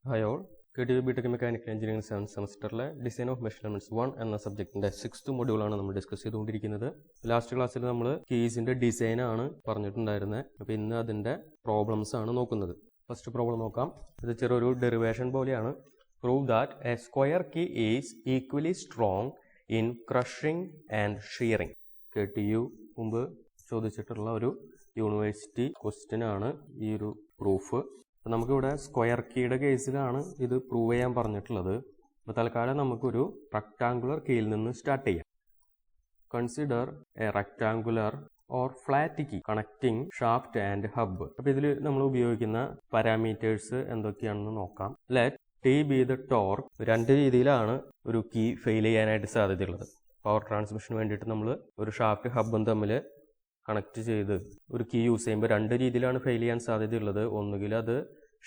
Hi all, KTV BTech Mechanical Engineering 7th സെമസ്റ്ററിലെ design of measurements 1 എന്ന സബ്ജക്റ്റിന്റെ 6th മൊഡ്യൂളാണ് നമ്മൾ discuss ചെയ്തുകൊണ്ടിരിക്കുന്നത്. ലാസ്റ്റ് ക്ലാസ്സിൽ നമ്മൾ കീസിന്റെ ഡിസൈൻ ആണ് പറഞ്ഞിട്ടുണ്ടായിരുന്നത്. അപ്പോൾ ഇന്ന് അതിന്റെ പ്രോബ്ലംസ് ആണ് നോക്കുന്നത്. ഫസ്റ്റ് പ്രോബ്ലം നോക്കാം. ഇത് ചെറിയൊരു ഡെറിവേഷൻ പോലെയാണ്. Prove that a square key is equally strong in crushing and shearing. KTU മുമ്പ് ചോദിച്ചിട്ടുള്ള ഒരു യൂണിവേഴ്സിറ്റി ക്വസ്റ്റ്യൻ ആണ് ഈ ഒരു പ്രൂഫ്. അപ്പോൾ നമുക്കിവിടെ സ്ക്വയർ കീയുടെ കേസിലാണ് ഇത് പ്രൂവ് ചെയ്യാൻ പറഞ്ഞിട്ടുള്ളത്. അപ്പോൾ തൽക്കാലം നമുക്കൊരു റെക്ടാങ്കുലർ കീയിൽ നിന്ന് സ്റ്റാർട്ട് ചെയ്യാം. Consider a rectangular or flat key connecting shaft and hub. അപ്പോൾ ഇതിൽ നമ്മൾ ഉപയോഗിക്കുന്ന പാരാമീറ്റേഴ്സ് എന്തൊക്കെയാണെന്ന് നോക്കാം. Let T be the torque. രണ്ട് രീതിയിലാണ് ഒരു കീ ഫെയിൽ ചെയ്യാനായിട്ട് സാധ്യതയുള്ളത്. പവർ ട്രാൻസ്മിഷന് വേണ്ടിയിട്ട് നമ്മൾ ഒരു ഷാഫ്റ്റ് ഹബും തമ്മിൽ കണക്ട് ചെയ്ത് ഒരു കീ യൂസ് ചെയ്യുമ്പോൾ രണ്ട് രീതിയിലാണ് ഫെയിൽ ചെയ്യാൻ സാധ്യതയുള്ളത്. ഒന്നുകിൽ അത്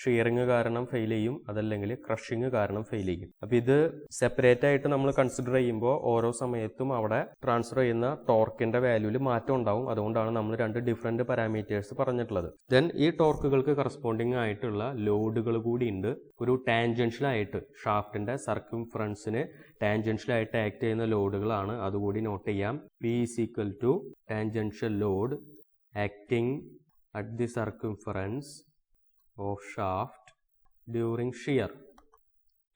ഷിയറിങ് കാരണം ഫെയിൽ ചെയ്യും, അതല്ലെങ്കിൽ ക്രഷിങ് കാരണം ഫെയിൽ ചെയ്യും. അപ്പോൾ ഇത് സെപ്പറേറ്റ് ആയിട്ട് നമ്മൾ കൺസിഡർ ചെയ്യുമ്പോൾ ഓരോ സമയത്തും അവിടെ ട്രാൻസ്ഫർ ചെയ്യുന്ന ടോർക്കിന്റെ വാല്യൂവിൽ മാറ്റം ഉണ്ടാവും. അതുകൊണ്ടാണ് നമ്മൾ രണ്ട് ഡിഫറെന്റ് പാരാമീറ്റേഴ്സ് പറഞ്ഞിട്ടുള്ളത്. ദെൻ ഈ ടോർക്കുകൾക്ക് കറസ്പോണ്ടിങ് ആയിട്ടുള്ള ലോഡുകൾ കൂടി ഉണ്ട്. ഒരു ടാൻജൻഷ്യൽ ആയിട്ട് ഷാഫ്റ്റിന്റെ സർക്യൂംഫറൻസിന് ടാൻജൻഷ്യൽ ആയിട്ട് ആക്ട് ചെയ്യുന്ന ലോഡുകളാണ്. അതുകൂടി നോട്ട് ചെയ്യാം. P is equal to tangential load acting at the circumference of shaft during shear.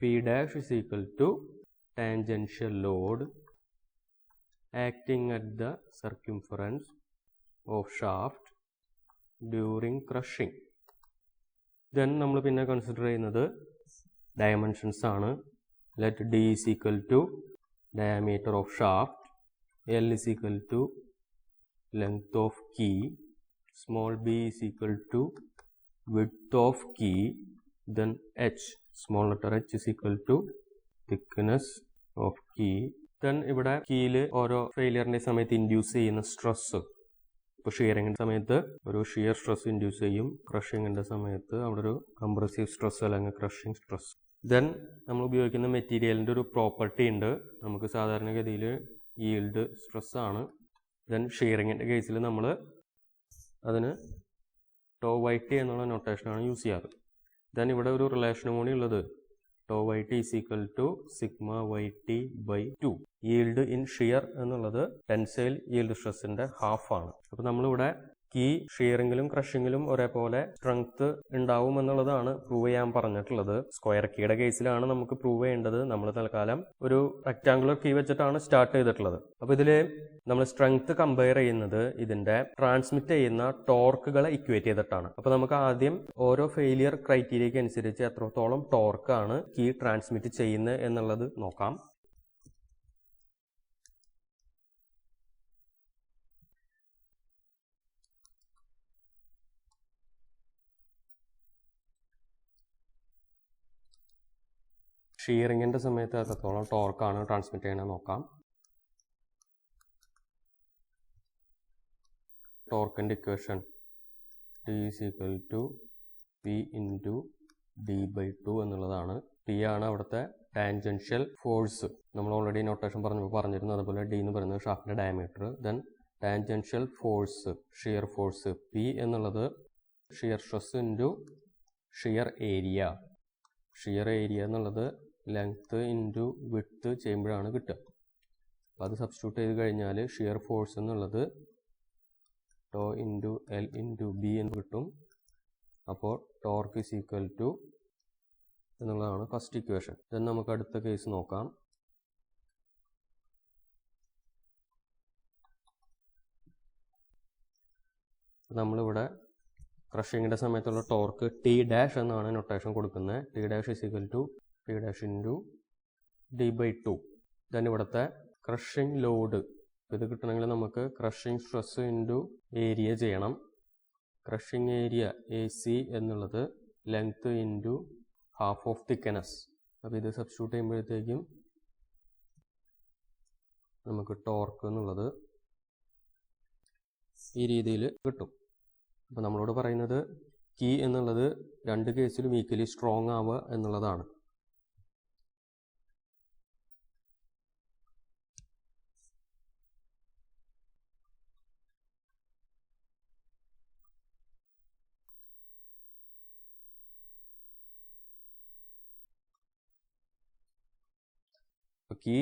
P dash is equal to tangential load acting at the circumference of shaft during crushing. Then നമ്മൾ പിന്നെ consider ചെയ്യുന്നത് dimensions ആണ്. Let D is equal to diameter of shaft, L is equal to length of key, small b is equal to width of key, then h, small letter h is equal to thickness of key. Then ഇവിടെ കീയിൽ ഓരോ ഫെയിലിയറിന്റെ സമയത്ത് induce ചെയ്യുന്ന stress. ഇപ്പോൾ ഷിയറിങ്ങിന്റെ സമയത്ത് ഒരു shear stress induce ചെയ്യും. ക്രഷിങ്ങിന്റെ സമയത്ത് അവിടെ ഒരു കംപ്രസീവ് സ്ട്രെസ് അല്ലെങ്കിൽ ക്രഷിംഗ് സ്ട്രെസ്. ദെൻ നമ്മൾ ഉപയോഗിക്കുന്ന മെറ്റീരിയലിന്റെ ഒരു പ്രോപ്പർട്ടി ഉണ്ട്. നമുക്ക് സാധാരണഗതിയിൽ ഈൽഡ് സ്ട്രെസ് ആണ്. ദെൻ ഷിയറിങ്ങിന്റെ കേസിൽ നമ്മൾ അതിന് ടോ വൈ ടി എന്നുള്ള നൊട്ടേഷനാണ് യൂസ് ചെയ്യാറ്. ദെൻ ഇവിടെ ഒരു റിലേഷനും കൂടി ഉള്ളത്. Tau Y T is equal to sigma Y T by 2. Yield in shear എന്നുള്ളത് ടെൻസൈൽ ഈൽഡ് സ്ട്രെസ്സിന്റെ ഹാഫ് ആണ്. അപ്പോൾ നമ്മളിവിടെ കീ ഷിയറിങ്ങിലും ക്രഷിങ്ങിലും ഒരേപോലെ സ്ട്രെങ്ത് ഉണ്ടാവും എന്നുള്ളതാണ് പ്രൂവ് ചെയ്യാൻ പറഞ്ഞിട്ടുള്ളത്. സ്ക്വയർ കീയുടെ കേസിലാണ് നമുക്ക് പ്രൂവ് ചെയ്യേണ്ടത്. നമ്മൾ തൽക്കാലം ഒരു റെക്ടാങ്കുലർ കീ വെച്ചിട്ടാണ് സ്റ്റാർട്ട് ചെയ്തിട്ടുള്ളത്. അപ്പോൾ ഇതിൽ നമ്മൾ സ്ട്രെങ്ത് കമ്പയർ ചെയ്യുന്നത് ഇതിന്റെ ട്രാൻസ്മിറ്റ് ചെയ്യുന്ന ടോർക്കുകളെ ഇക്വേറ്റ് ചെയ്തിട്ടാണ്. അപ്പോൾ നമുക്ക് ആദ്യം ഓരോ ഫെയിലിയർ ക്രൈറ്റീരിയക്ക് അനുസരിച്ച് എത്രത്തോളം ടോർക്കാണ് കീ ട്രാൻസ്മിറ്റ് ചെയ്യുന്നത് എന്നുള്ളത് നോക്കാം. ഷിയറിങ്ങിന്റെ സമയത്ത് എത്രത്തോളം ടോർക്കാണ് ട്രാൻസ്മിറ്റ് ചെയ്യണമെന്ന് നോക്കാം. ടോർക്കിന്റെ equation T is equal to P into D by 2 എന്നുള്ളതാണ്. T ആണ് അവിടുത്തെ ടാൻജൻഷ്യൽ ഫോഴ്സ്. നമ്മൾ ഓൾറെഡി നൊട്ടേഷൻ പറഞ്ഞിരുന്നു. അതുപോലെ D എന്ന് പറയുന്നത് ഷാഫ്റ്റിന്റെ diameter. Then tangential force, shear force P എന്നുള്ളത് shear stress into shear area. Shear area എന്നുള്ളത് ലെങ്ത് ഇൻറ്റു വിഡ്ത്ത് ചെയ്യുമ്പോഴാണ് കിട്ടുക. അപ്പോൾ അത് സബ്സ്റ്റിറ്റ്യൂട്ട് ചെയ്ത് കഴിഞ്ഞാൽ ഷിയർ ഫോഴ്സ് എന്നുള്ളത് tau into L into B എന്ന് കിട്ടും. അപ്പോൾ ടോർക്ക് ഇസ് ഈക്വൽ ടു എന്നുള്ളതാണ് ഫസ്റ്റ് ഇക്വേഷൻ. ദെൻ നമുക്ക് അടുത്ത കേസ് നോക്കാം. നമ്മളിവിടെ ക്രഷിങ്ങിന്റെ സമയത്തുള്ള ടോർക്ക് ടി ഡാഷ് എന്നാണ് നൊട്ടേഷൻ കൊടുക്കുന്നത്. T dash is equal to T dash into D by 2. Then ഇവിടുത്തെ ക്രഷിംഗ് ലോഡ് ഇത് കിട്ടണമെങ്കിൽ നമുക്ക് ക്രഷിംഗ് സ്ട്രെസ് ഇൻറ്റു ഏരിയ ചെയ്യണം. ക്രഷിംഗ് ഏരിയ എ സി എന്നുള്ളത് length into half of thickness. അപ്പോൾ ഇത് സബ്സ്റ്റിറ്റ്യൂട്ട് ചെയ്യുമ്പോഴത്തേക്കും നമുക്ക് ടോർക്ക് എന്നുള്ളത് ഈ രീതിയിൽ കിട്ടും. അപ്പോൾ നമ്മളോട് പറയുന്നത് കീ എന്നുള്ളത് രണ്ട് കേസിലും ഈക്വലി സ്ട്രോങ് ആവുക എന്നുള്ളതാണ്. കീ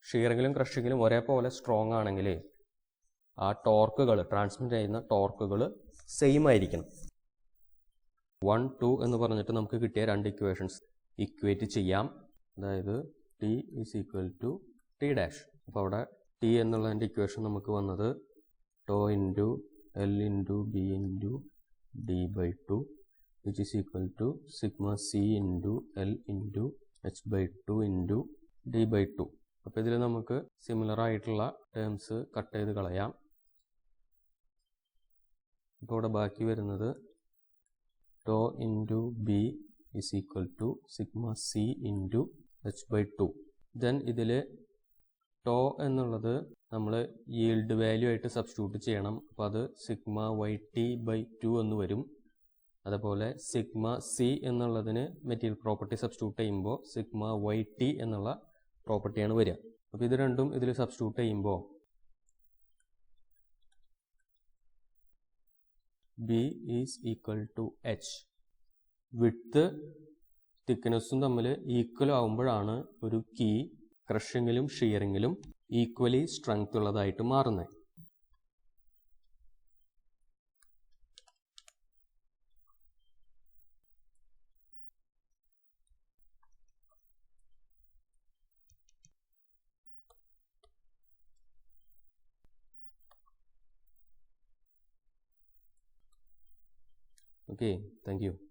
ഷിയറിങ്ങിലും ക്രഷിങ്ങിലും ഒരേപോലെ സ്ട്രോങ് ആണെങ്കിൽ ആ ടോർക്കുകൾ, ട്രാൻസ്മിറ്റ് ചെയ്യുന്ന ടോർക്കുകൾ സെയിം ആയിരിക്കണം. 1, 2 എന്ന് പറഞ്ഞിട്ട് നമുക്ക് കിട്ടിയ രണ്ട് ഇക്വേഷൻസ് ഇക്വേറ്റ് ചെയ്യാം. അതായത് T is equal to T dash. അപ്പോൾ അവിടെ ടി എന്നുള്ളതിൻ്റെ ഇക്വേഷൻ നമുക്ക് വന്നത് tau into L into B into D by 2 which is equal to sigma C into L into H by 2 into D by 2. അപ്പോൾ ഇതിൽ നമുക്ക് സിമിലർ ആയിട്ടുള്ള terms cut ചെയ്ത് കളയാം. ഇപ്പോൾ ഇവിടെ ബാക്കി വരുന്നത് tau into B is equal to sigma C into H by 2. Then ഇതിൽ ടോ എന്നുള്ളത് നമ്മൾ yield വാല്യൂ ആയിട്ട് സബ്സ്റ്റിറ്റ്യൂട്ട് ചെയ്യണം. അപ്പോൾ അത് സിഗ്മ വൈ ടി ബൈ 2 എന്ന് വരും. അതുപോലെ സിഗ്മ സി എന്നുള്ളതിന് മെറ്റീരിയൽ പ്രോപ്പർട്ടി സബ്സ്റ്റിറ്റ്യൂട്ട് ചെയ്യുമ്പോൾ സിഗ്മ വൈ ടി എന്നുള്ള പ്രോപ്പർട്ടിയാണ് വരിക. അപ്പോൾ ഇത് രണ്ടും ഇതിൽ സബ്സ്റ്റിറ്റ്യൂട്ട് ചെയ്യുമ്പോൾ B is equal to H. Width തിക്നെസ്സും തമ്മിൽ ഈക്വൽ ആവുമ്പോഴാണ് ഒരു കീ ക്രഷിങ്ങിലും ഷിയറിങ്ങിലും ഈക്വലി സ്ട്രെങ്ത് ഉള്ളതായിട്ട് മാറുന്നത്. Okay, thank you.